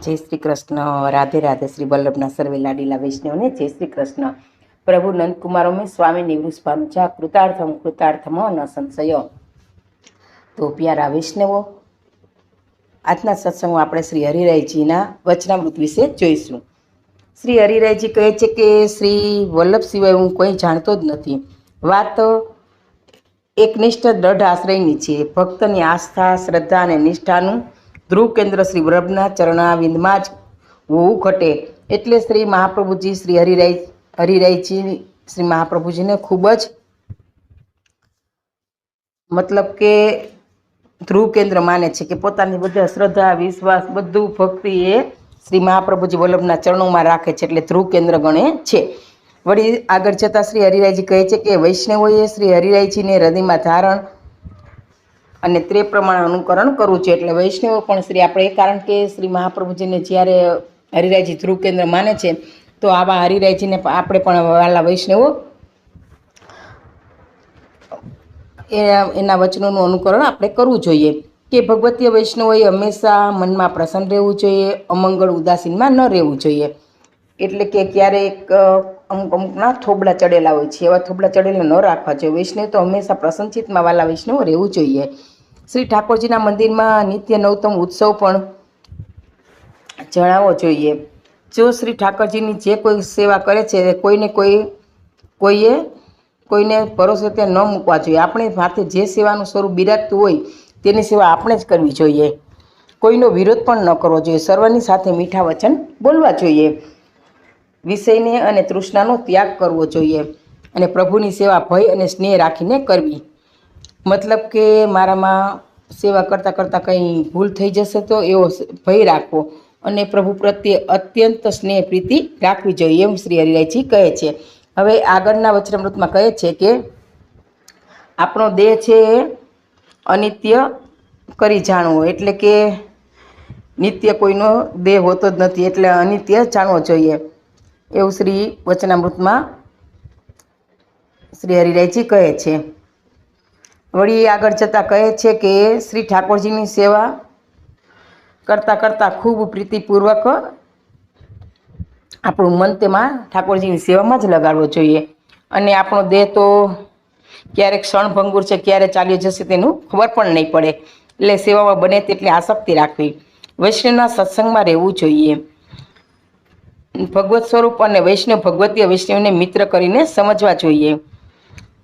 જય શ્રી કૃષ્ણ. રાધે રાધે. શ્રી વલ્લભના સર્વે લાડીલા વૈષ્ણવને જય શ્રી કૃષ્ણ. પ્રભુ નંદકુમારો મેં સ્વામી નિવૃત્ત કૃતાર્થમ કૃતાર્થમ ન સંશય. તો પ્યારા વૈષ્ણવો, આજના સત્સંગમાં આપણે શ્રી હરિરાયજીના વચનામૃત વિશે જોઈશું. શ્રી હરિરાયજી કહે છે કે શ્રી વલ્લભ સિવાય હું કોઈ જાણતો જ નથી. વાત એકનિષ્ઠ દ્રઢ આશ્રયની છે. ભક્તની આસ્થા, શ્રદ્ધા અને નિષ્ઠાનું ધ્રુવ કેન્દ્ર શ્રી વલ્લભના ચરણાવિંદમાં જ હોવું ઘટે. એટલે શ્રી મહાપ્રભુજી શ્રી હરિરાયજી શ્રી મહાપ્રભુજીને ખૂબ જ મતલબ કે ધ્રુવ કેન્દ્ર માને છે કે પોતાની બધા શ્રદ્ધા, વિશ્વાસ, બધું ભક્તિ એ શ્રી મહાપ્રભુજી વલ્લભના ચરણોમાં રાખે છે, એટલે ધ્રુવ કેન્દ્ર ગણે છે. વળી આગળ જતા શ્રી હરિરાયજી કહે છે કે વૈષ્ણવોએ શ્રી હરિરાયજીને હૃદયમાં ધારણ અને તે પ્રમાણે અનુકરણ કરવું છે. એટલે વૈષ્ણવો પણ શ્રી આપણે, કારણ કે શ્રી મહાપ્રભુજીને જ્યારે હરિરાયજી ધ્રુવ કેન્દ્ર માને છે, તો આવા હરિરાયજીને આપણે પણ વાલા વૈષ્ણવો એના વચનોનું અનુકરણ આપણે કરવું જોઈએ. કે ભગવતીય વૈષ્ણવોએ હંમેશા મનમાં પ્રસન્ન રહેવું જોઈએ, અમંગળ ઉદાસીનમાં ન રહેવું જોઈએ. એટલે કે ક્યારેક અમુકના થોબડા ચડેલા હોય છે, એવા થોબડા ચડેલા ન રાખવા જોઈએ. વૈષ્ણવ તો હંમેશા પ્રસન્નચિત્તમાં વાલા વૈષ્ણવ રહેવું જોઈએ. શ્રી ઠાકોરજીના મંદિરમાં નિત્ય નવતમ ઉત્સવ પણ જણાવવો જોઈએ. જો શ્રી ઠાકોરજીની જે કોઈ સેવા કરે છે, કોઈને ભરોસે તે ન મૂકવા જોઈએ. આપણે માથે જે સેવાનું સ્વરૂપ બિરાજતું હોય તેની સેવા આપણે જ કરવી જોઈએ. કોઈનો વિરોધ પણ ન કરવો જોઈએ. સર્વની સાથે મીઠા વચન બોલવા જોઈએ. વિષયને અને તૃષ્ણાનો ત્યાગ કરવો જોઈએ. અને પ્રભુની સેવા ભય અને સ્નેહ રાખીને કરવી. મતલબ કે મારામાં સેવા કરતાં કરતાં કંઈ ભૂલ થઈ જશે તો એવો ભય રાખવો અને પ્રભુ પ્રત્યે અત્યંત સ્નેહ પ્રીતિ રાખવી જોઈએ, એમ શ્રી હરિરાયજી કહે છે. હવે આગળના વચનામૃતમાં કહે છે કે આપણો દેહ છે એ અનિત્ય કરી જાણવો. એટલે કે નિત્ય કોઈનો દેહ હોતો જ નથી, એટલે અનિત્ય જાણવો જોઈએ, એવું શ્રી વચનામૃતમાં શ્રી હરિરાયજી કહે છે. વળી આગળ જતાં કહે છે કે શ્રી ઠાકોરજીની સેવા કરતાં કરતાં ખૂબ પ્રીતિપૂર્વક આપણું મન તેમાં ઠાકોરજીની સેવામાં જ લગાડવો જોઈએ. અને આપણો દેહ તો ક્યારેક ક્ષણભંગુર છે, ક્યારે ચાલ્યો જશે તેનું ખબર પણ નહીં પડે. એટલે સેવામાં બને તેટલી આસક્તિ રાખવી. વૈષ્ણવના સત્સંગમાં રહેવું જોઈએ. ભગવત સ્વરૂપ અને વૈષ્ણવ ભગવતીય વૈષ્ણવને મિત્ર કરીને સમજવા જોઈએ.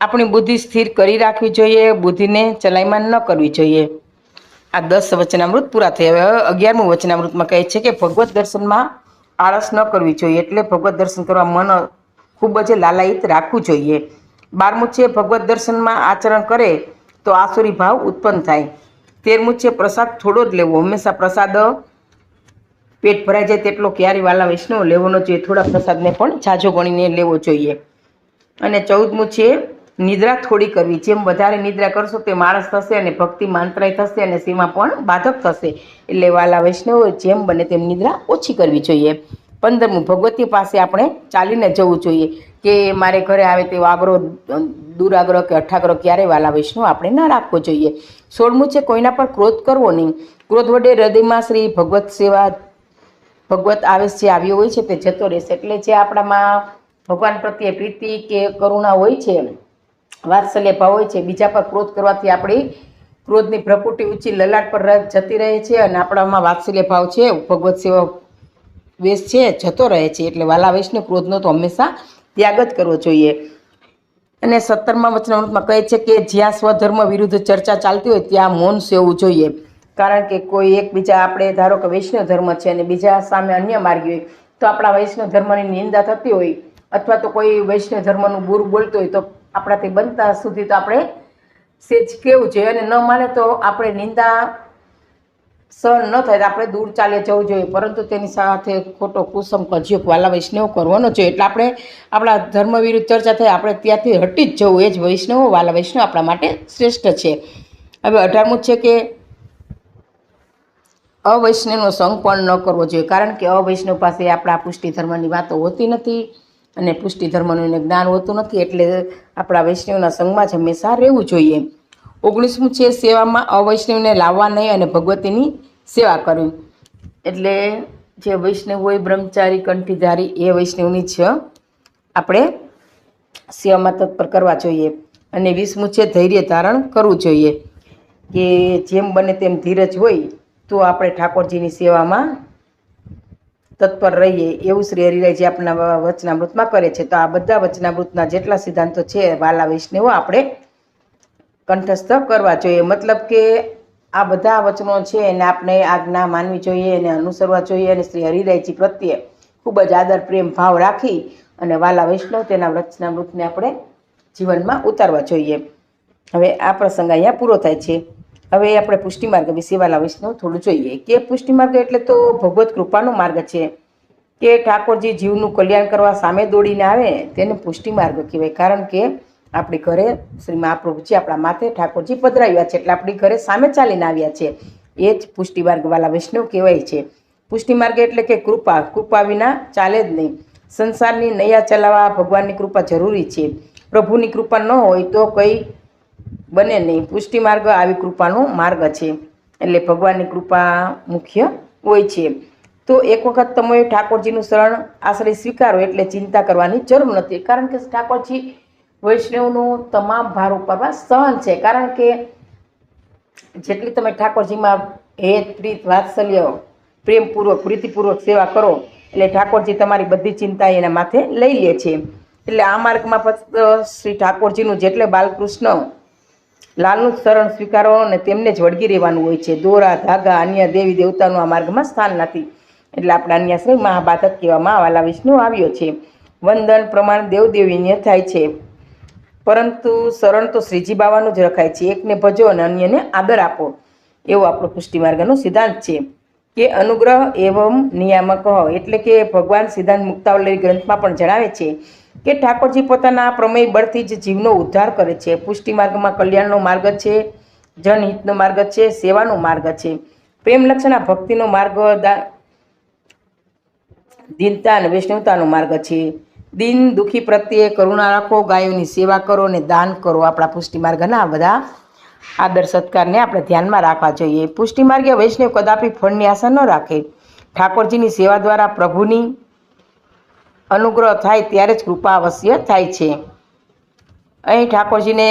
આપણી બુદ્ધિ સ્થિર કરી રાખવી જોઈએ, બુદ્ધિને ચલાયમાન ન કરવી જોઈએ. આ 10 વચનામૃત પૂરા થયા. હવે 11મું વચનામૃતમાં કહે છે કે ભગવત દર્શનમાં આળસ ન કરવી જોઈએ. એટલે ભગવત દર્શન કરવા મન ખૂબ જ લાલાયિત રાખવું જોઈએ. 12મું છે ભગવત દર્શનમાં આચરણ કરે તો આસુરી ભાવ ઉત્પન્ન થાય. 13મું છે પ્રસાદ થોડો જ લેવો. હંમેશા પ્રસાદ પેટ ભરાઈ જાય તેટલો ક્યારે વાલા વૈષ્ણવ લેવો ન જોઈએ. થોડા પ્રસાદને પણ ઝાઝો ગણીને લેવો જોઈએ. અને 14મું છે નિદ્રા થોડી કરવી. જેમ વધારે નિદ્રા કરશો તેમ આળસ થશે અને ભક્તિ માંત્રાય થશે અને સીમા પણ બાધક થશે. એટલે વાલા વૈષ્ણવો જેમ બને તેમ નિદ્રા ઓછી કરવી જોઈએ. 15મું ભગવતી પાસે આપણે ચાલીને જવું જોઈએ. કે મારે ઘરે આવે તેવો આગ્રહ, દુરાગ્રહ કે અઠાગ્રહ ક્યારેય વાલા વૈષ્ણવ આપણે ન રાખવો જોઈએ. 16મું છે કોઈના પર ક્રોધ કરવો નહીં. ક્રોધ વડે હૃદયમાં શ્રી ભગવત આવેશ જે આવ્યો હોય છે તે જતો રહેશે. એટલે જે આપણામાં ભગવાન પ્રત્યે પ્રીતિ કે કરુણા હોય છે, વાત્સલ્ય ભાવ હોય છે, બીજા પર ક્રોધ કરવાથી આપણી ક્રોધની પ્રકૃતિ ઊંચી લલાટ પર જતી રહે છે અને આપણામાં વાત્સલ્ય ભાવ છે, ભગવત સેવા વેશ છે, જતો રહે છે. એટલે વાલા વૈષ્ણવ ક્રોધનો તો હંમેશા ત્યાગ જ કરવો જોઈએ. અને 17મા વચનામૃતમાં કહે છે કે જ્યાં સ્વધર્મ વિરુદ્ધ ચર્ચા ચાલતી હોય ત્યાં મૌન સેવવું જોઈએ. કારણ કે કોઈ એકબીજા, આપણે ધારો કે વૈષ્ણવ ધર્મ છે અને બીજા સામે અન્ય માર્ગી હોય, તો આપણા વૈષ્ણવ ધર્મની નિંદા થતી હોય અથવા તો કોઈ વૈષ્ણવ ધર્મનું બુરું બોલતું હોય તો આપણાથી બનતા સુધી તો આપણે સેજ કેવું જોઈએ. અને ન માને તો આપણે નિંદા સહન ન થાય તો આપણે દૂર ચાલે જવું જોઈએ. પરંતુ તેની સાથે ખોટો કુસમ કજિયોગ વાલા વૈષ્ણવ કરવાનો જોઈએ. એટલે આપણે આપણા ધર્મ વિરુદ્ધ ચર્ચા થાય આપણે ત્યાંથી હટી જ જવું. એ જ વૈષ્ણવ, વાલા વૈષ્ણવ આપણા માટે શ્રેષ્ઠ છે. હવે 18મું છે કે અવૈષ્ણવનો સંગ પણ ન કરવો જોઈએ. કારણ કે અવૈષ્ણવ પાસે આપણા પુષ્ટિ ધર્મની વાતો હોતી નથી અને પુષ્ટિ ધર્મનું જ્ઞાન હોતું નથી. એટલે આપણા વૈષ્ણવના સંગમાં જ હંમેશા રહેવું જોઈએ. 19મું છે સેવામાં અવૈષ્ણવને લાવવા નહીં અને ભગવતીની સેવા કરવી. એટલે જે વૈષ્ણવ હોય બ્રહ્મચારી કંઠીધારી એ વૈષ્ણવની જ આપણે સેવામાં તત્પર કરવા જોઈએ. અને 20મું છે ધૈર્ય ધારણ કરવું જોઈએ કે જેમ બને તેમ ધીરજ હોય તો આપણે ઠાકોરજીની સેવામાં તત્પર રહીએ, એવું શ્રી હરિરાયજી આપણા વચનામૃતમાં કરે છે. તો આ બધા વચનામૃતના જેટલા સિદ્ધાંતો છે વાલા વૈષ્ણવો આપણે કંઠસ્થ કરવા જોઈએ. મતલબ કે આ બધા વચનો છે એને આપણે આજ્ઞા માનવી જોઈએ, એને અનુસરવા જોઈએ અને શ્રી હરિરાયજી પ્રત્યે ખૂબ જ આદર પ્રેમ ભાવ રાખી અને વાલા વૈષ્ણવ તેના વચનામૃતને આપણે જીવનમાં ઉતારવા જોઈએ. હવે આ પ્રસંગ અહીંયા પૂરો થાય છે. હવે આપણે પુષ્ટિ માર્ગ વિશે વાલા વૈષ્ણવ થોડું જોઈએ કે પુષ્ટિ માર્ગ એટલે તો ભગવત કૃપાનો માર્ગ છે કે ઠાકોરજી જીવનું કલ્યાણ કરવા સામે દોડીને આવે તેને પુષ્ટિ માર્ગ કહેવાય. કારણ કે આપણી ઘરે શ્રી મહાપ્રભુજી આપણા માથે ઠાકોરજી પધરાવ્યા છે એટલે આપણી ઘરે સામે ચાલીને આવ્યા છે, એ જ પુષ્ટિ માર્ગ વાલા વૈષ્ણવ કહેવાય છે. પુષ્ટિ માર્ગ એટલે કે કૃપા, કૃપા વિના ચાલે જ નહીં. સંસારની નૈયા ચલાવવા ભગવાનની કૃપા જરૂરી છે. પ્રભુની કૃપા ન હોય તો કંઈ બને નહીં. પુષ્ટિ માર્ગ આવી કૃપાનો માર્ગ છે એટલે ભગવાનની કૃપા મુખ્ય હોય છે. તો એક વખત તમે ઠાકોરજીનું શરણ આશ્રય સ્વીકારો એટલે ચિંતા કરવાની જરૂર નથી. કારણ કે ઠાકોરજી વૈષ્ણવનું તમામ ભાર ઉપાડવા સહન છે. કારણ કે જેટલી તમે ઠાકોરજીમાં હેત પ્રીત વાત્સલ્ય પ્રેમપૂર્વક પ્રીતિપૂર્વક સેવા કરો એટલે ઠાકોરજી તમારી બધી ચિંતા એના માથે લઈ લે છે. એટલે આ માર્ગમાં ફક્ત શ્રી ઠાકોરજીનું જેટલે બાલકૃષ્ણ લાલનું શરણ સ્વીકારો અને તેમને જ વળગી રહેવાનું હોય છે. દોરા ધાગા અન્ય દેવી દેવતાનું આ માર્ગમાં સ્થાન નથી. એટલે આપણે અન્યાશ્રય મહાબાધક કહેવામાં વાલા વિષ્ણુ આવ્યો છે. વંદન પ્રમાણ દેવદેવીને થાય છે, પરંતુ શરણ તો શ્રીજી બાવાનું જ રખાય છે. એકને ભજો અને અન્યને આદર આપો, એવો આપણો પુષ્ટિ માર્ગનો સિદ્ધાંત છે. કે અનુગ્રહ એવમ નિયામક, એટલે કે ભગવાન સિદ્ધાંત મુક્તાવલી ગ્રંથમાં પણ જણાવે છે કે ઠાકોરજી પોતાના પ્રમેય બળથી જ જીવનો ઉદ્ધાર કરે છે. પુષ્ટિ માર્ગમાં કલ્યાણનો માર્ગ છે, જનહિતનો માર્ગ છે, સેવાનો માર્ગ છે, પ્રેમ લક્ષણા ભક્તિનો માર્ગ, દીનતા અને વૈષ્ણવતાનો માર્ગ છે. દિન દુઃખી પ્રત્યે કરુણા રાખો, ગાયોની સેવા કરો અને દાન કરો. આપણા પુષ્ટિ માર્ગના બધા આદર સત્કારને આપણે ધ્યાનમાં રાખવા જોઈએ. પુષ્ટિ માર્ગે વૈષ્ણવ કદાપી ફળની આશા ન રાખે. ઠાકોરજીની સેવા દ્વારા પ્રભુની અનુગ્રહ થાય ત્યારે જ કૃપા અવશ્ય થાય છે. અહીં ઠાકોરજીને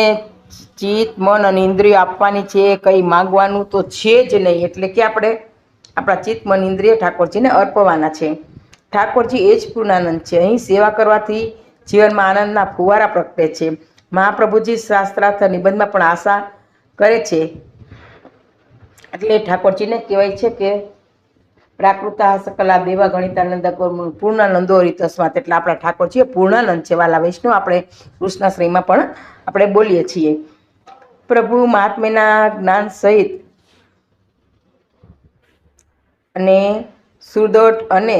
ચિત્ત મન અને ઇન્દ્રિયો આપવાની છે, કંઈ માંગવાનું તો છે જ નહીં. એટલે કે આપણે આપણા ચિત્ત મન ઇન્દ્રિય ઠાકોરજીને અર્પવાના છે. ઠાકોરજી એ જ પૂર્ણાનંદ છે. અહીં સેવા કરવાથી જીવનમાં આનંદના ફુવારા પ્રગટે છે. મહાપ્રભુજી શાસ્ત્રાર્થ નિબંધમાં પણ આશા કરે છે. એટલે ઠાકોરજીને કહેવાય છે કે પ્રાકૃતા સકલા દેવા ગણિતાનંદ પૂર્ણાનંદો રીતસ્વાત. એટલે આપણા ઠાકોરજી પૂર્ણાનંદ છે. વાલા વૈષ્ણવ આપણે કૃષ્ણાશ્રયમાં પણ આપણે બોલીએ છીએ. પ્રભુ મહાત્મ્યના જ્ઞાન સહિત અને સુદોટ અને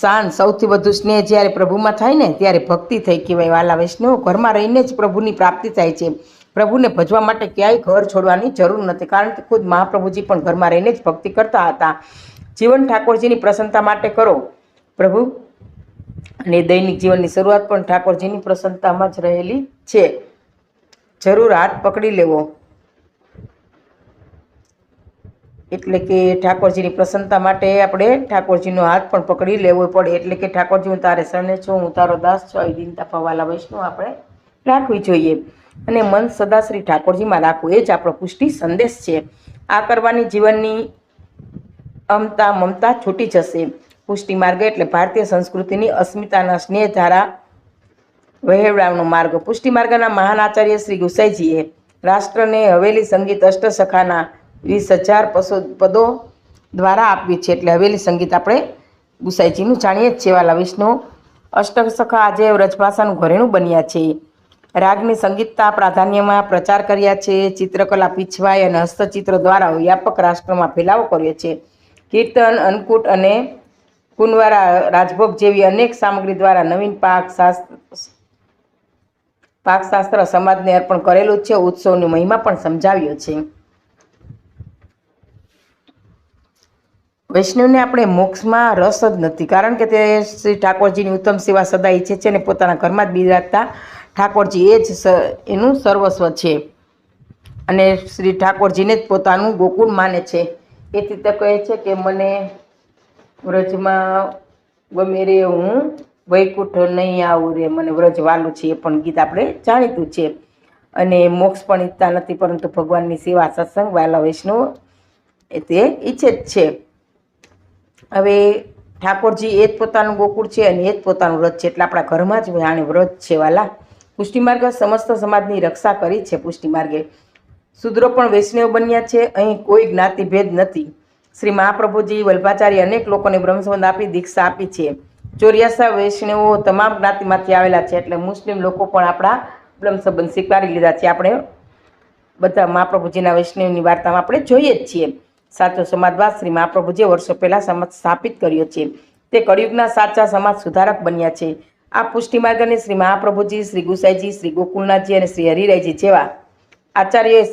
શાન સૌથી વધુ સ્નેહ જ્યારે પ્રભુમાં થાય ને ત્યારે ભક્તિ થઈ કહેવાય. વાલા વૈષ્ણવ ઘરમાં રહીને જ પ્રભુની પ્રાપ્તિ થાય છે. પ્રભુને ભજવા માટે ક્યાંય ઘર છોડવાની જરૂર નથી. કારણ કે ખુદ મહાપ્રભુજી પણ ઘરમાં રહીને જ ભક્તિ કરતા હતા. જીવન ઠાકોરજીની પ્રસન્નતા માટે કરો પ્રભુ, અને દૈનિક જીવનની શરૂઆત પણ ઠાકોરજીની પ્રસન્નતામાં જ રહેલી છે. જરૂર હાથ પકડી લેવો, એટલે કે ઠાકોરજીની પ્રસન્નતા માટે આપણે ઠાકોરજીનો હાથ પણ પકડી લેવો પડે. એટલે કે ઠાકોરજી હું તારે શરણે છું, હું તારો દાસ છું, એ દીનતા પવાલા વૈષ્ણવ આપણે રાખવી જોઈએ. અને મન સદા શ્રી ઠાકોરજીમાં રાખવું, એ જ આપણો પુષ્ટિ સંદેશ છે. આ કરવાની જીવનની અમતા મમતા છૂટી જશે. પુષ્ટિ માર્ગ એટલે ભારતીય સંસ્કૃતિની અસ્મિતાના સ્નેહ ધારા વહેવડાવનો માર્ગ. પુષ્ટિ માર્ગના મહાન આચાર્ય શ્રી ગુસાઈજીએ રાષ્ટ્રને હવેલી સંગીત અષ્ટસખાના 20,000 પદો દ્વારા આપવી છે. એટલે હવેલી સંગીત આપણે ગુસાઈજીનું જાણીએ જ છે. વાલા વિષ્ણુ અષ્ટસખા આજે વ્રજભાષાનું ઘરેણું બન્યા છે. રાગની સંગીતતા પ્રાધાન્યમાં પ્રચાર કર્યા છે. ચિત્રકલા પીછવાઈ અને હસ્તચિત્ર દ્વારા વ્યાપક રાષ્ટ્રમાં ફેલાવો કર્યો છે. કીર્તન, અન્નકૂટ અને કુંવારા રાજભોગ જેવી અનેક સામગ્રી દ્વારા નવીન પાકશાસ્ત્ર સમાજને અર્પણ કરેલું છે. ઉત્સવની મહિમા પણ સમજાવ્યો છે. વૈષ્ણવને આપણે મોક્ષમાં રસ જ નથી. કારણ કે તે શ્રી ઠાકોરજીની ઉત્તમ સેવા સદા ઈચ્છે છે અને પોતાના ઘરમાં જ બિરાજતા ઠાકોરજી એ જ એનું સર્વસ્વ છે અને શ્રી ઠાકોરજીને જ પોતાનું ગોકુળ માને છે. એથી તો કહે છે કે મને વ્રજમાં ગમે રે હું વૈકુંઠ નહીં આવું રે, મને વ્રજ વાલું છે. એ પણ ગીત આપણે જાણીતું છે. અને મોક્ષ પણ ઈચ્છતા નથી, પરંતુ ભગવાનની સેવા સત્સંગ વાલા વૈષ્ણવ તે ઈચ્છે જ છે. હવે ઠાકોરજી એ જ પોતાનું ગોકુળ છે અને એ જ પોતાનું વ્રત છે, એટલે આપણા ઘરમાં જ આને વ્રત છે વાલા. પુષ્ટિમાર્ગ સમસ્ત સમાજની રક્ષા કરી છે. પુષ્ટિમાર્ગે શૂદ્રો પણ વૈષ્ણવ બન્યા છે. અહીં કોઈ જ્ઞાતિભેદ નથી. શ્રી મહાપ્રભુજી વલ્ભાચાર્ય અનેક લોકોને બ્રહ્મસંબંધ આપી દીક્ષા આપી છે. 84 વૈષ્ણવો તમામ જ્ઞાતિમાંથી આવેલા છે, એટલે મુસ્લિમ લોકો પણ આપણા બ્રહ્મસંબંધ સ્વીકારી લીધા છે. આપણે બધા મહાપ્રભુજીના વૈષ્ણવની વાર્તામાં આપણે જોઈએ જ છીએ. સાચો સમાજવાદ શ્રી મહાપ્રભુજીએ વર્ષો પહેલા સમાજ સ્થાપિત કર્યો છે. તે કળિયુગના સાચા સમાજ સુધારક બન્યા છે. આ પુષ્ટિમાર્ગને શ્રી મહાપ્રભુજી, શ્રી ગુસાઈજી, શ્રી ગોકુલનાથજી અને શ્રી હરિરાયજી જેવા આચાર્યોએ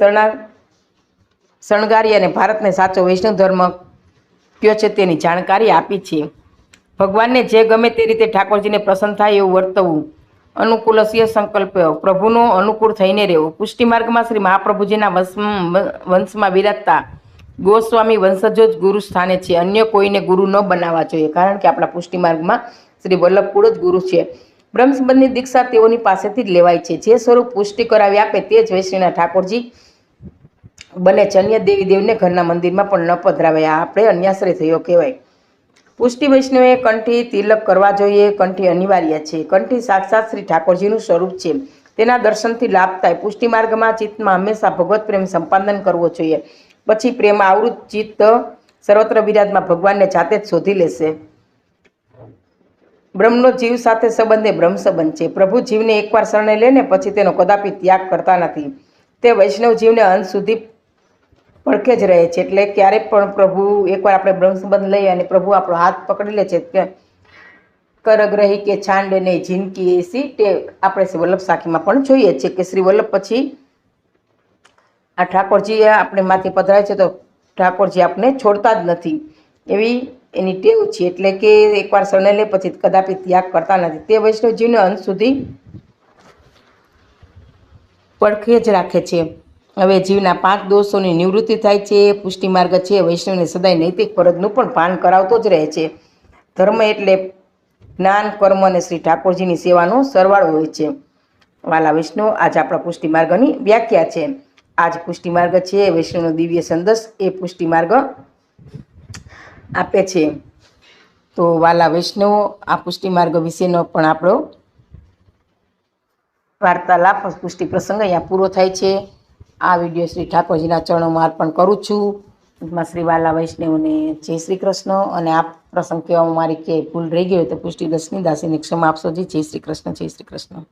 શણગારી અને ભારતને સાચો વૈષ્ણવ ધર્મ કયો છે તેની જાણકારી આપી છે. ભગવાનને જે ગમે તે રીતે ઠાકોરજીને પ્રસન્ન થાય એવું વર્તવું, અનુકૂલસ્ય સંકલ્પ, પ્રભુનો અનુકૂળ થઈને રહેવું. પુષ્ટિમાર્ગમાં શ્રી મહાપ્રભુજીના વંશમાં વિરાજતા ગોસ્વામી વંશજો જ ગુરુ સ્થાને છે. અન્ય કોઈને ગુરુ ન બનાવવા જોઈએ, કારણ કે આપણા પુષ્ટિમાર્ગમાં શ્રી વલ્લભકુળ જ ગુરુ છે. બ્રહ્મસંબંધની દીક્ષા તેઓની પાસેથી જ લેવાય છે. જે સ્વરૂપ પુષ્ટિ કરાવી આપે તે જ વૈષ્ણવના ઠાકોરજી બને છે. અન્ય દેવી દેવને ઘરના મંદિરમાં પણ ન પધરાવે. આ આપણે અન્યાશ્રય થયો કહેવાય. પુષ્ટિ વૈષ્ણવે કંઠી તિલક કરવા જોઈએ. કંઠી અનિવાર્ય છે. કંઠી સાક્ષાત શ્રી ઠાકોરજીનું સ્વરૂપ છે. તેના દર્શનથી લાભ થાય. પુષ્ટિ માર્ગમાં ચિત્તમાં હંમેશા ભગવત પ્રેમ સંપાદન કરવો જોઈએ. પછી પ્રેમ આવૃત ચિત્ત સર્વત્ર વિરાજમાં ભગવાનને જાતે જ શોધી લેશે. બ્રહ્મનો જીવ સાથે સંબંધ એ બ્રહ્મ સંબંધ છે. પ્રભુ જીવને એકવાર શરણે લે ને પછી તેનો કદાપી ત્યાગ કરતા નથી. તે વૈષ્ણવ જીવને અંત સુધી પડખે જ રહે છે. એટલે ક્યારેક પણ પ્રભુ એકવાર આપણે બ્રહ્મ સંબંધ લઈએ અને પ્રભુ આપણો હાથ પકડી લે છે, કે કરગ્રહી કે છાંડ નહીં જિંદગી એસી તે આપણે વલ્લભ સાખીમાં પણ જોઈએ છીએ કે શ્રી વલ્લભ પછી આ ઠાકોરજી આપણે માથે પધરાય છે, તો ઠાકોરજી આપણે છોડતા જ નથી. એવી એની ટેવ છે. એટલે કે એકવાર શરણે લે પછી કદાપી ત્યાગ કરતા નથી. તે વૈષ્ણવજીવને અંત સુધી પડખે જ રાખે છે. હવે જીવના 5 દોષોની નિવૃત્તિ થાય છે. પુષ્ટિ માર્ગ છે વૈષ્ણવને સદાય નૈતિક ફરજનું પણ ભાન કરાવતો જ રહે છે. ધર્મ એટલે જ્ઞાન, કર્મ અને શ્રી ઠાકોરજીની સેવાનો સરવાળો હોય છે. વાલા વૈષ્ણવ, આજ આપણા પુષ્ટિ માર્ગની વ્યાખ્યા છે. આજ પુષ્ટિ માર્ગ છે વૈષ્ણવનો દિવ્ય સંદેશ એ પુષ્ટિ માર્ગ આપે છે. તો વાલા વૈષ્ણવો, આ પુષ્ટિ માર્ગ વિશેનો પણ આપણો વાર્તાલાપ પુષ્ટિ પ્રસંગ અહીંયા પૂરો થાય છે. આ વિડીયો શ્રી ઠાકોરજીના ચરણોમાં અર્પણ કરું છું. શ્રી વાલા વૈષ્ણવને જય શ્રી કૃષ્ણ. અને આ પ્રસંગ કહેવામાં મારી કે ભૂલ રહી ગઈ હોય તો પુષ્ટિ દસની દાસીને ક્ષમા આપશો. જય શ્રી કૃષ્ણ. જય શ્રી કૃષ્ણ.